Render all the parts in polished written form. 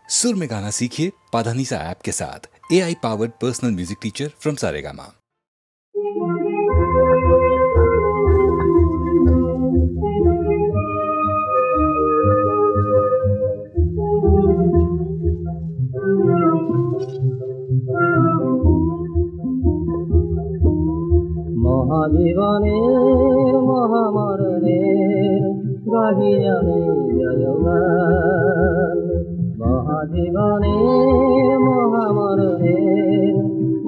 सुर में गाना सीखिए पाधानीसा ऐप के साथ। AI powered personal music teacher from Saregama. মহাজীবনের মহামরণের গাহি আমি জয়গান। মহাজীবনের মহামরণের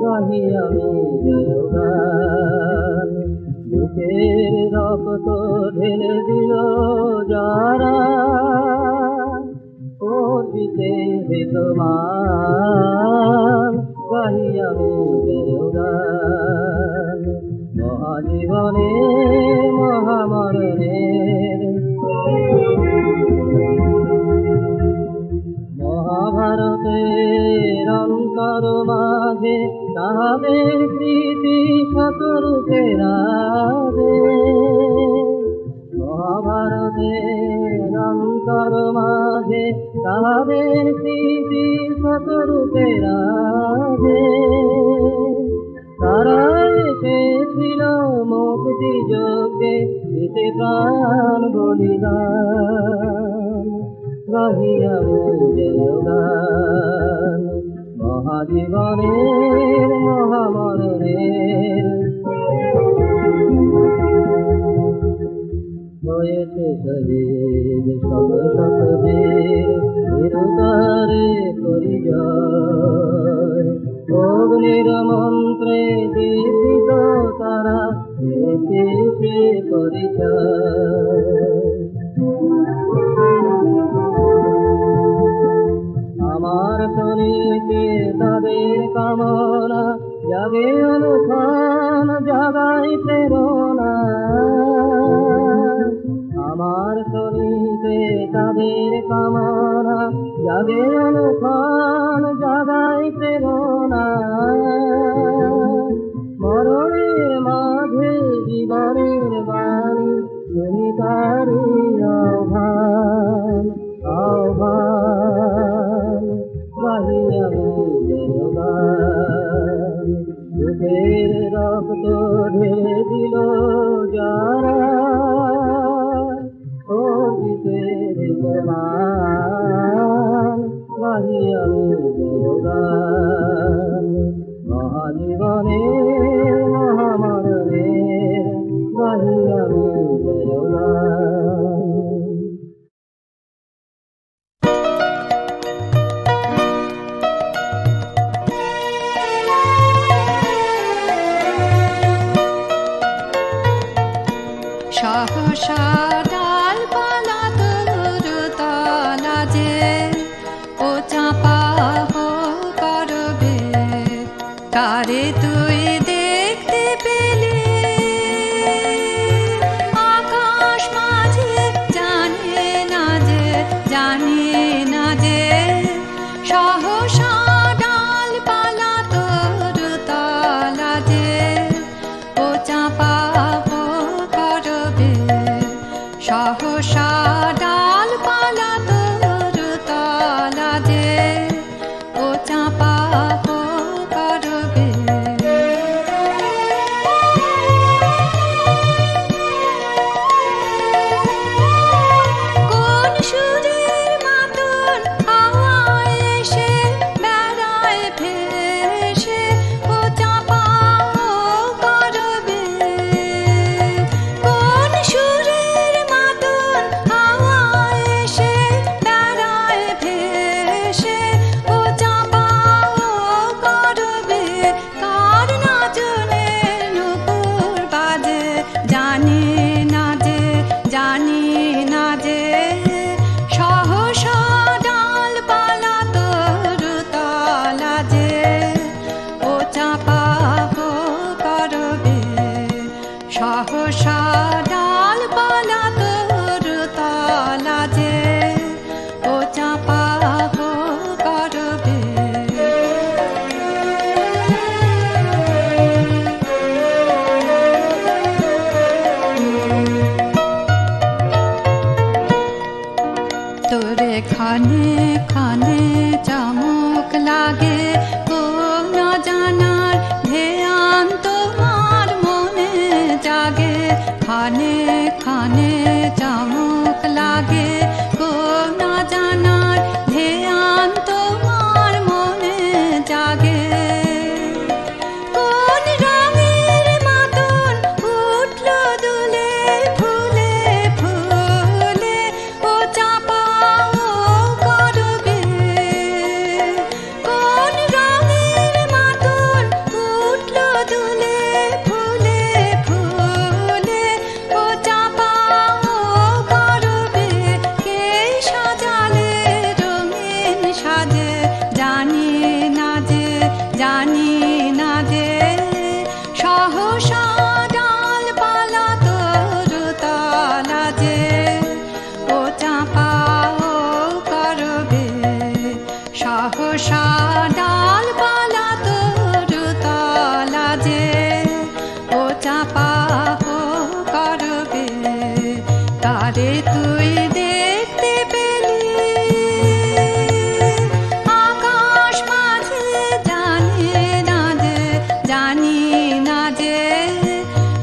গাহি আমি জয়গান। বুকের রক্ত ঢেলে দিল যারা করবিতে হেতমান গাহি আমি জয়গান। মহাজীবনের মহামরণের মহাভারতের অন্তর মাঝে তাহাদের স্মৃতি শতরূপে রাধে। মহাভারতের অন্তর মাঝে তাহাদের স্মৃতি শতরূপে রাধে। তারা এসেছিল মুক্তি যজ্ঞে দিতে প্রাণ বলিদান গাহি আমি জয়গান। মহাজীবনের মহামরণের হয়েছে শহীদ শত শত বীর বীরতারে পরিজয়। অগ্নির মন্ত্রে দীপিত তারা পেয়েছে পরিচয়। আমার শরীরে তাদের কামনা জাগে অনুখান জাগাই প্রেরণা। আমার শরীরে তাদের কামনা জাগে অনুখান জাগাই প্রেরণা। মরণের মাঝে জীবনের বাণী তুমি তারি আহ্বান আহ্বান গাহি আমি জয়গান। বুকের রক্ত ঢেলে দিল যারা ও জিতের প্রমাণ গাহি আমি জয়গান। মহাজীবনের মহামরণের গাহি আমি জয়গান। সহসা ডালপালা তরুতলা যে ও চাপা করবে কারে তুই দেখতে পেলে আকাশ মাঝে জানে না যে সহসা ডালপালা তরুতলা যে ও চাপা সহসা ডালপালা তরুতলা যে ও চাপা করবে। কোন সুরের মাতন হাওয়ায় এসে বেড়ায় ভেসে ও চাপা করবে। কোন সুরের মাতন হাওয়ায় এসে বেড়ায় ভেসে সাজে জানি না যে জানি না যে সহসা ডালপালা তরুতলা যে ও চাঁপা ও করবে সহসা ডালপালা তরুতলা যে ও চাঁপা ও করবে তারে তুই দেখতে পেলি আকাশ মাঝে জানি না যে জানি না যে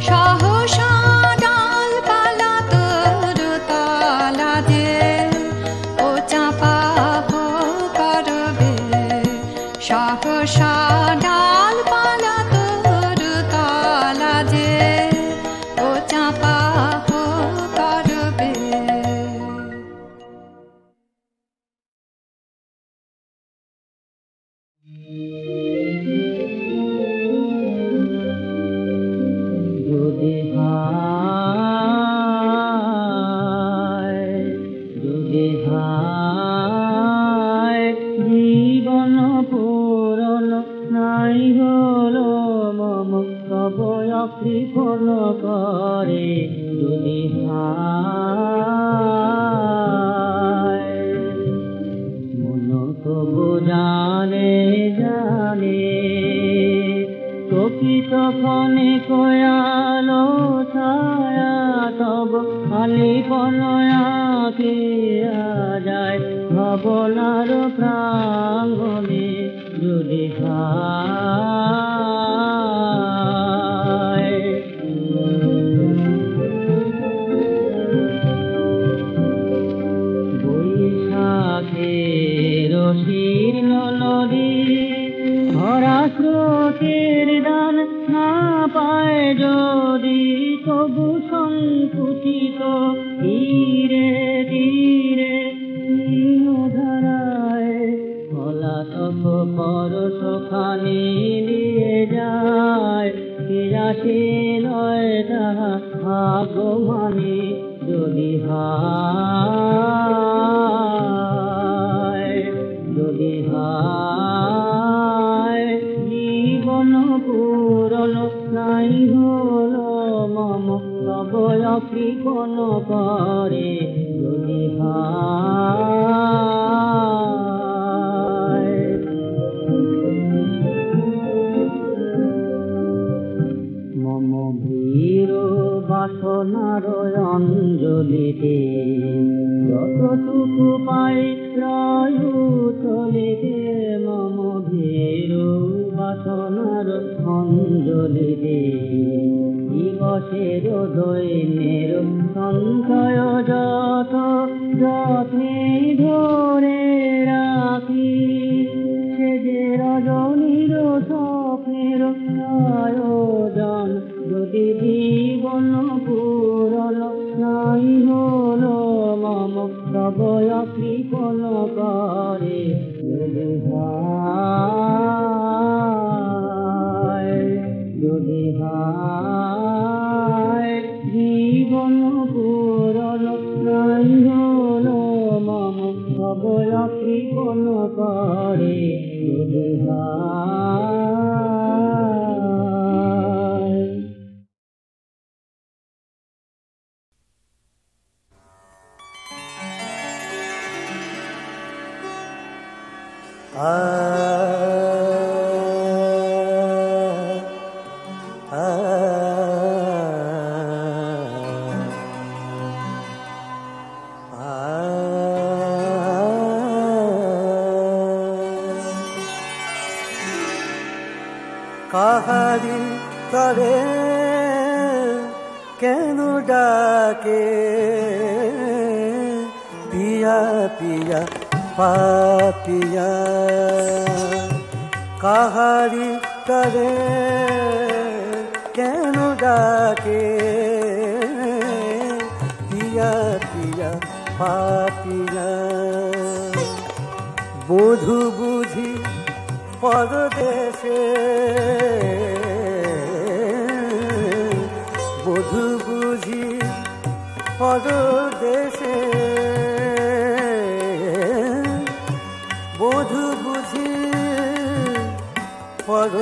সহসা ডালপালা তরুতলা যে ও চাঁপা ও করবে সহসা ডালপালা তরুতলা যে ও চাঁপা ও করবে যদি হায় জীবন পূরণ নাই হলো মম তব কৃপণ করে যদি হায় মন তব জানে জানে প্রকৃত ক্ষণে কয়ালো ছায়া তব খালি পনয়াকে যায় ভাবনার প্রাঙ্গণে যদি হায় বৈশাখের শীর্ণ নদী ভরা স্রোতের দান না পায় যদি তবু সংকুচিত ধীরে ধীরে ধারায় পলাতক পরশখানি দিয়ে যায় ফিরাসে নয় তাহা ভাগ্যমানে যদি হায় যদি হায় জীবন পূরণ নাই হলো মম তব কৃপণ করে যদি হায় মম ভীর বাসনার অঞ্জলিতে যতটুকু পাই রয় চলিতে মম ভীর বাসনার অঞ্জলিতে দিবসের দৈন্যের সঞ্চয় যত যত্নে ধরে রাখি সে যে রজনীর স্বপ্নের আয়োজন যদি জীবন পূরণ নাই হলো মম তব কৃপণ করে যদি হায় যদি হায় জীবন পূরণ নাই হলো মম তব কৃপণ করে যদি হায় কাহারি করে কেন ডাকে পিয়া পিয়া পাপিয়া কাহারি করে কেন ডাকে পিয়া পিয়া পাপিয়া বধূ বুঝি পরদেশে বধূ বুঝি পরদেশে বধু বুঝি পর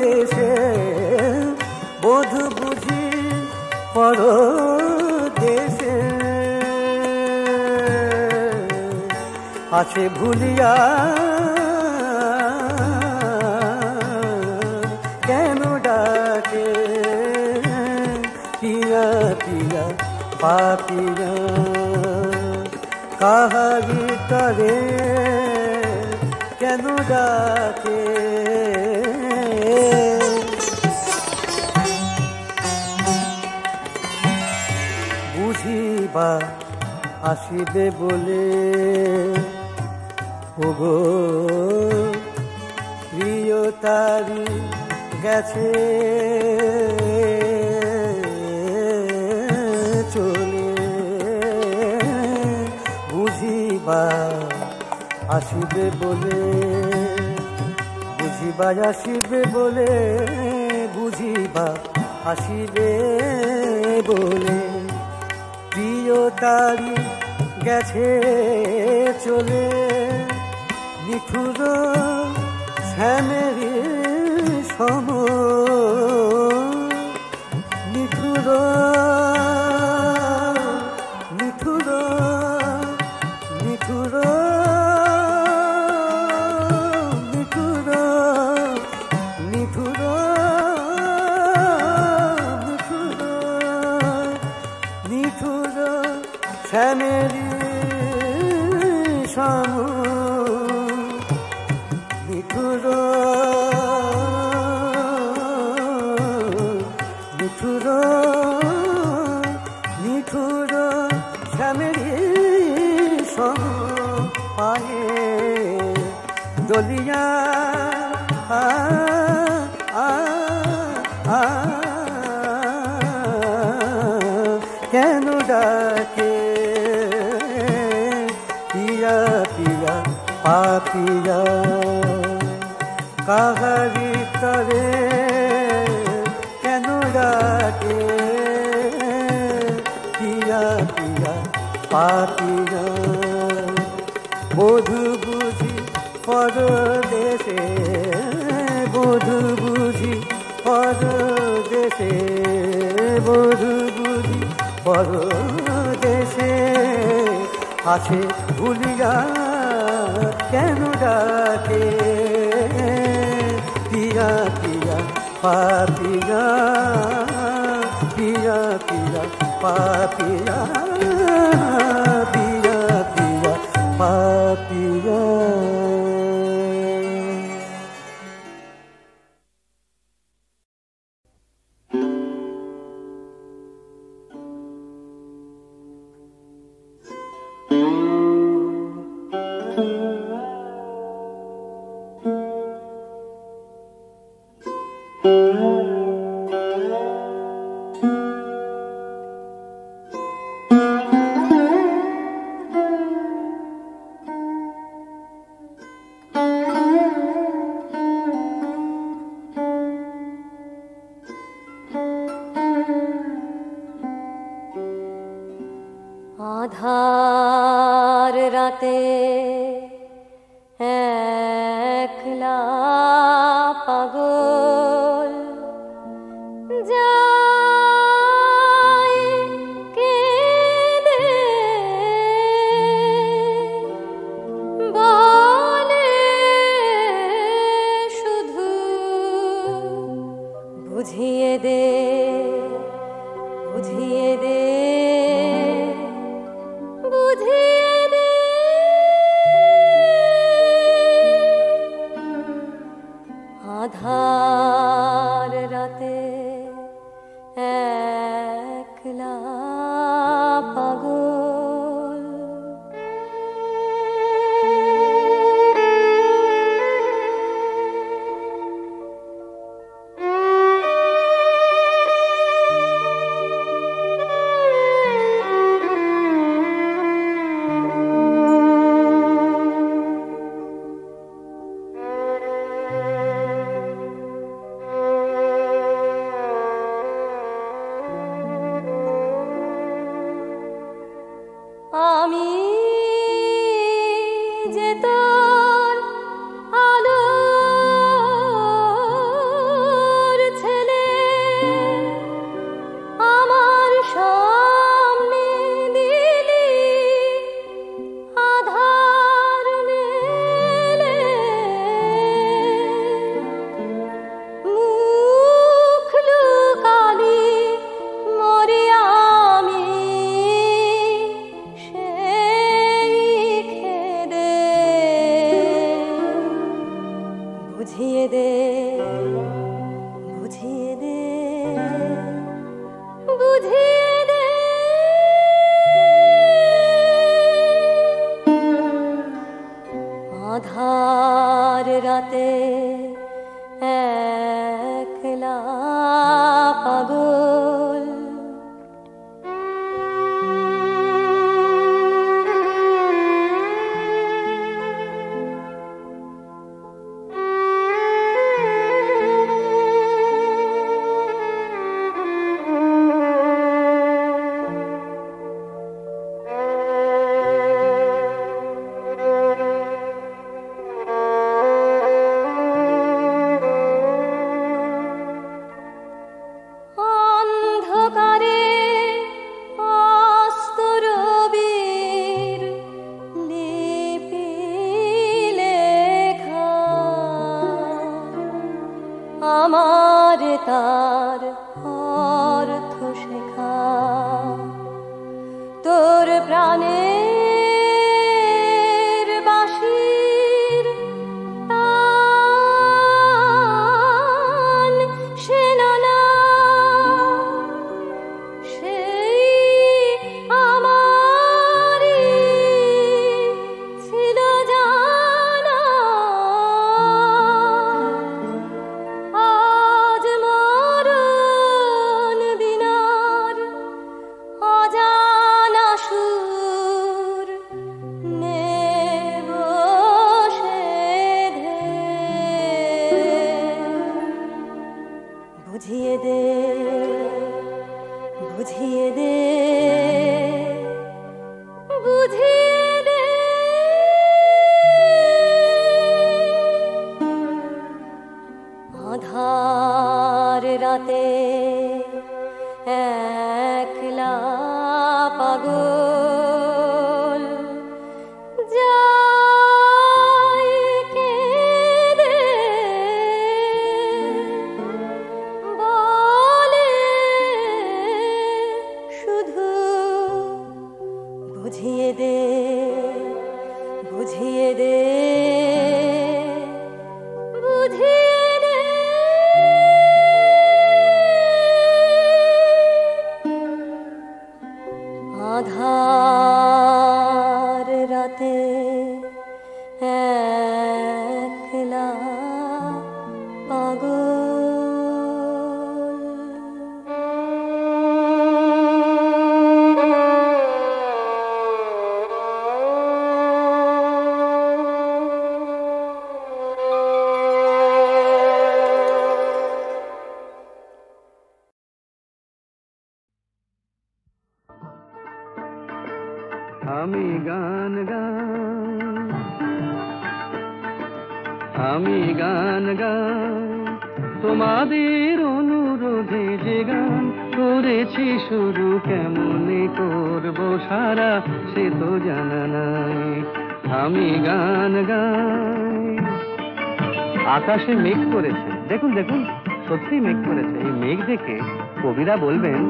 দেশে, বধু বুঝি পর দেশে আছে ভুলিয়া কেন ডাকে পিয়া পিয়া পাপিয়া কাহারি তরে কেন ডাকে। বুঝিবা আসিবে বলে ওগো প্রিয় তারি গেছে চলে, বুঝিবা আসিবে বলে, বুঝিবা আসিবে বলে, বুঝিবা আসিবে বলে প্রিয় তারি গেছে চলে। নিঠুর শ্যামেরি সম, নিঠুর নিঠুর নিঠুর নিঠুর নিঠুর নিঠুর নিঠুর শ্যামেরি সম, নিঠুর নিঠুর নিঠুর শ্যামেরি সম পায়ে দলিয়া কেন ডাকে পিয়া পিয়া পাপিয়া কাহারি তরে কেন ডাকে পিয়া পিয়া পাপিয়া। বধু বুঝি পরদেশে, বধু বুঝি পরদেশে, বধু বুঝি পরদেশে আছে ভুলিয়া কেন ডাকে পিয়া পিয়া পাপিয়া, পিয়া পিয়া পাপিয়া, পিয়া পিয়া পাপিয়া। আধার রাতে একলা পাগল যায় কেঁদে বলে শুধু বুঝিয়ে দে, বুঝিয়ে দে, বুঝিয়ে দে। আধার আমি যে তোর আলোর ছেলে, আমার সামনে দিলি আধার মেলে, মুখ লুকালি মরি আমি সেই খেদে। বুঝিয়ে দে, বুঝিয়ে দে, বুঝিয়ে দে। আধার রাতে একলা পাগল, অন্ধকারে অস্ত রবির লিপি লেখা, আমার তার অর্থ শেখা, তোর প্রাণের বাঁশির টান শোনা না, সেই আমারই ছিল জানা। আজ মরণ বিনার অজানা সুর নেব সেধে। বুঝিয়ে দে, বুঝিয়ে দে, বুঝিয়ে দে। আধার রাতে একলা পাগল, যাই কেঁদে বলে শুধু বুঝিয়ে দে, বুঝিয়ে দে, বুঝিয়ে দে। আধার রাতে একলা পাগল। আমি গান গান, আমি গান গান, তোমাদের অনুরোধে যে গান করেছি শুরু, কেমনে করবো সারা সে তো জানা নাই। আমি গান গাই। আকাশে মেঘ করেছে, দেখুন দেখুন সত্যি মেঘ করেছে। এই মেঘ দেখে কবিরা বলবেন,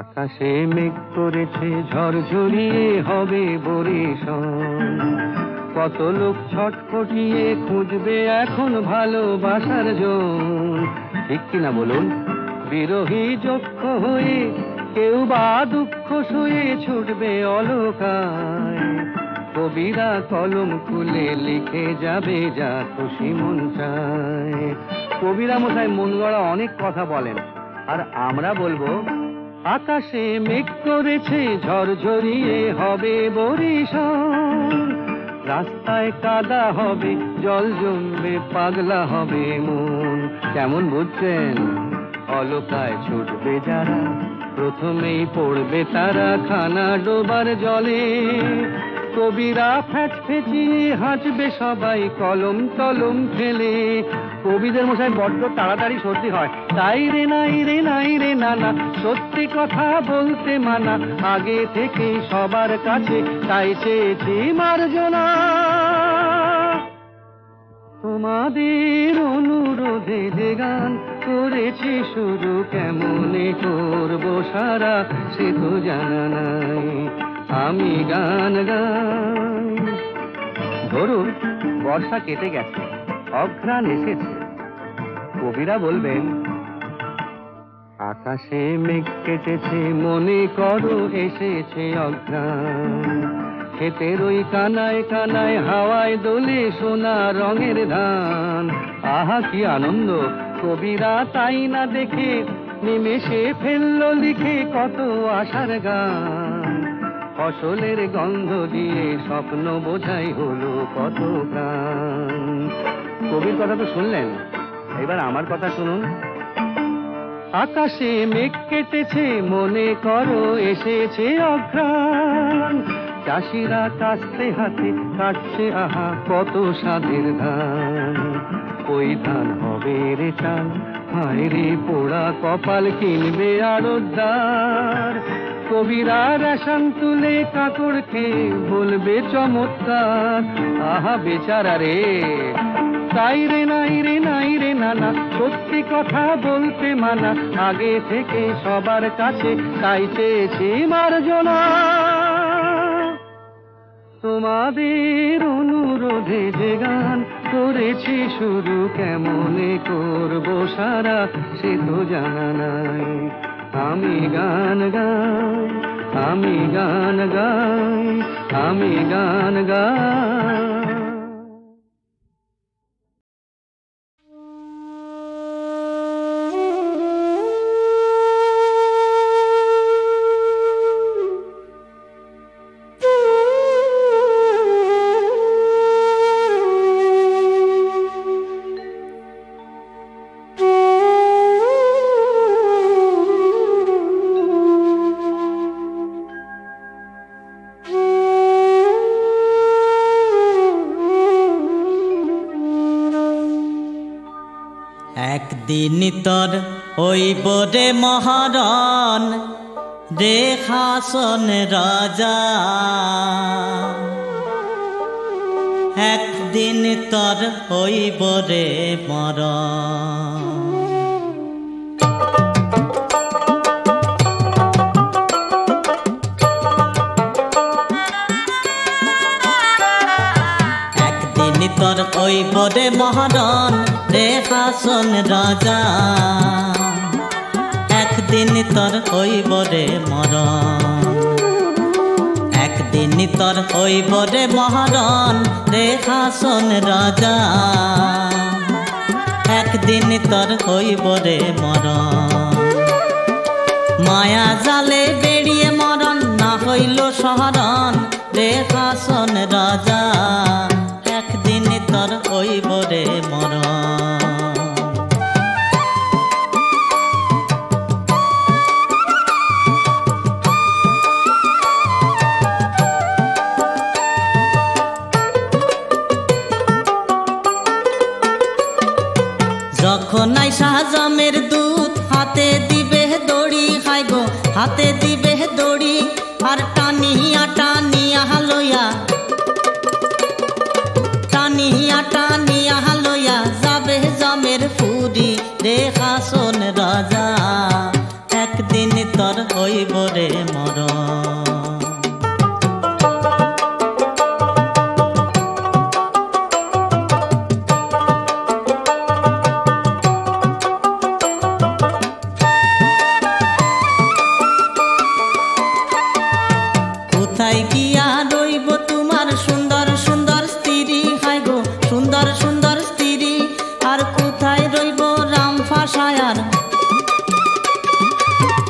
আকাশে মেঘ করেছে ঝড় ঝরিয়ে হবে বরিশন, কত লোক ছটফটিয়ে খুঁজবে এখন ভালোবাসার জন। ঠিক কিনা বলুন? বিরহী যক্ষ হয়ে কেউ বা দুঃখ শুয়ে ছুটবে অলকায়, কবিরা কলম খুলে লিখে যাবে যা খুশি মন চায়। কবিরা মশাই মন গড়া অনেক কথা বলেন, আর আমরা বলবো আকাশে মেঘ করেছে ঝড় ঝরিয়ে হবে বরিশন, রাস্তায় কাদা হবে জল জমবে পাগলা হবে মন। কেমন বুঝছেন? অলকায় ছুটবে যারা প্রথমেই পড়বে তারা খানা ডোবার জলে। কবিরা ফ্যাচ ফেঁচিয়ে হাঁচবে সবাই কলম তলম ফেলে। কবিদের মশাই বড্ড তাড়াতাড়ি সর্দি হয়, তাই রে নাই রে নাই রে নানা, সত্যি কথা বলতে মানা, আগে থেকে সবার কাছে তাই চেয়েছি মার্জনা। তোমাদের অনুরোধে যে গান করেছি শুরু, কেমনে করবো সারা সে তো জানা নাই, আমি গান গাই। ধরুন বর্ষা কেটে গেছে, অঘ্রাণ এসেছে, কবিরা বলবেন আকাশে মেঘ কেটেছে মনে করো এসেছে অঘ্রাণ। ক্ষেতের ওই কানায় কানায় হাওয়ায় দোলে সোনা রঙের ধান। আহা কি আনন্দ, কবিরা তাই না দেখে নিমেষে ফেললো লিখে কত আশার গান। ফসলের গন্ধ দিয়ে স্বপ্ন বোঝাই হলো কত প্রাণ। কবির কথা তো শুনলেন, এবার আমার কথা শুনুন। আকাশে মেঘ কেটেছে মনে করো এসেছে অঘ্রাণ। চাষিরা কাস্তে হাতে কাটছে আহা কত স্বাদের ধান। ওই ধান হবে রে চাল, হায় রে পোড়া কপাল কিনবে আড়তদার। কবিরা রেশন তুলে কাকড় খেয়ে বলবে চমৎকার। আহা বেচারা রে, তাই রে নাই রে নাই রে নানা, সত্যি কথা বলতে মানা, আগে থেকে সবার কাছে তাই চেয়েছি মার্জনা। তোমাদের অনুরোধে যে গান করেছি শুরু, কেমনে করবো সারা সে তো জানা নাই, আমি গান গাই, আমি গান গাই, আমি গান গাই। একদিন তোর হইব রে মহারণ রে হাসন রাজা, একদিন তোর হইব রে মরণ। একদিন তোর হইব রে মহারণ রে হাসন রাজা, একদিন তোর হইব রে মরণ। একদিন তোর হইব রে মহারণ রে হাসন রাজা, একদিন তোর হইব রে মরণ। মায়া জালে বেরিয়ে মরণ না হইল শহরণ রে হাসন রাজা, একদিন তোর হইব রে মরণ। যখন আইসা জামের দুধ হাতে দিবে দড়ি, খাইব হাতে দিবে দড়ি, আর টানিয়া টানিয়া লইয়া, টানিয়া টানিয়া লইয়া যাবে জামের ফুরি রে হাসন রাজা, একদিন তোর হইব রে মরণ। কোথায় গিয়া রইব তোমার সুন্দর সুন্দর স্ত্রী, হাইব সুন্দর সুন্দর স্ত্রী, আর কোথায় রইব রাম ফাঁসায়ার,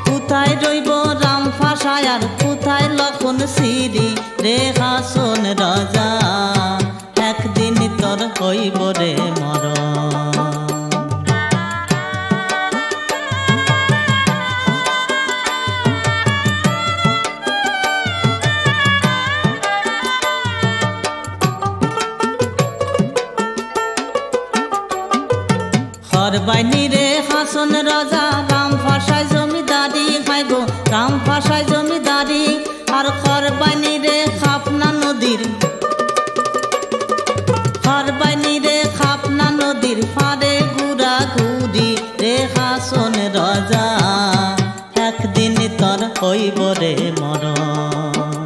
কোথায় রইব রাম ফাঁসায়ার, কোথায় লক্ষণ সিরি রে হাসন রাজা, একদিন তোর হইব রে মরণ। বাইনি রে হাসন রাজা রাম ফাঁসায় জমিদারি খাই গো রাম ফাঁসায় জমিদারি আর খর বাইনি রে খাপনা নদীর খর বাইনি রে খাপনা নদীর ফারে ঘুরা ঘুরি রে হাসন রাজা একদিন তোর হইব রে মরণ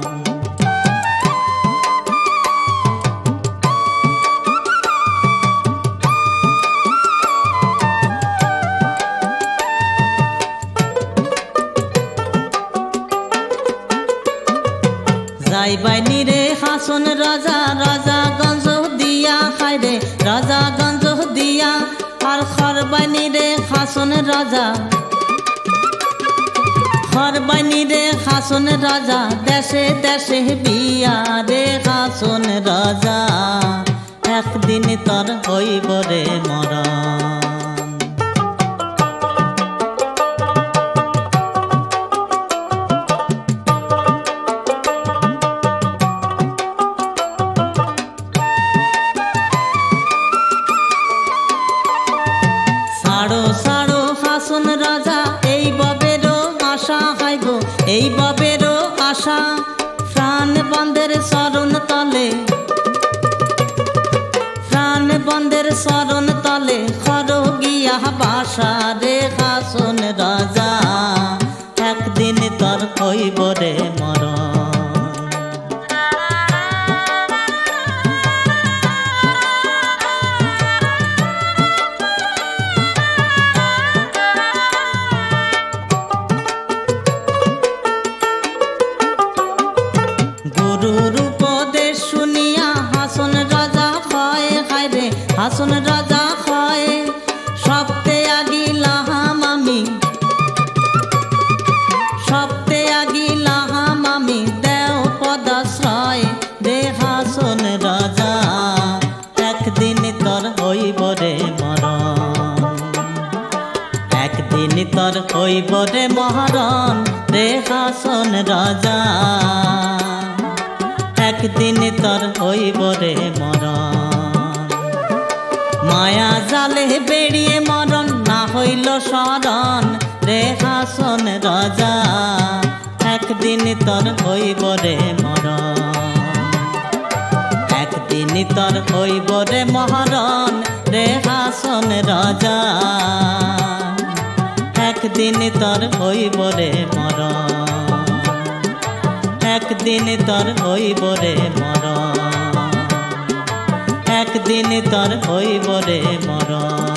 যাই বাইনি রে হাসন রাজা রাজা গঞ্জ দিয়া খাই রে রাজা গঞ্জ দিয়া আর খর বাইনি রে হাসন রাজা খর বাইনি রে হাসন রাজা দেশে দেশে বিয়া রে হাসন রাজা একদিন তোর হইব রে মরণ সাড়ো সাড়ো হাসন রাজা এই বাবেরও আশা হাই গো এই বাবেরও আশা প্রাণ বন্ধের শরণ তলে প্রাণ বন্ধের শরণ তলে খর গিয়া বাসা রে হাসন রাজা একদিন তোর হইব রে মরণ গুরুর উপদেশ শুনিয়া হাসন রাজা হয় খাই রে হাসন রাজা হয় সপ্তে আগিলাহাম আমি সপ্তে আগিলাহাম আমি দেও পদাশ্রয় রে হাসন রাজা একদিন তোর হইব রে মরণ একদিন তোর হইব রে মরণ রে হাসন রাজা একদিন তোর হইব রে মরণ মায়া জালে বেরিয়ে মরণ না হইল শরণ রে হাসন রাজা একদিন তোর হইব রে মরণ একদিন তোর হইব রে মরণ রে হাসন রাজা একদিন তোর হইব রে মরণ একদিন তোর হইব রে মরণ একদিন তোর হইব রে মরণ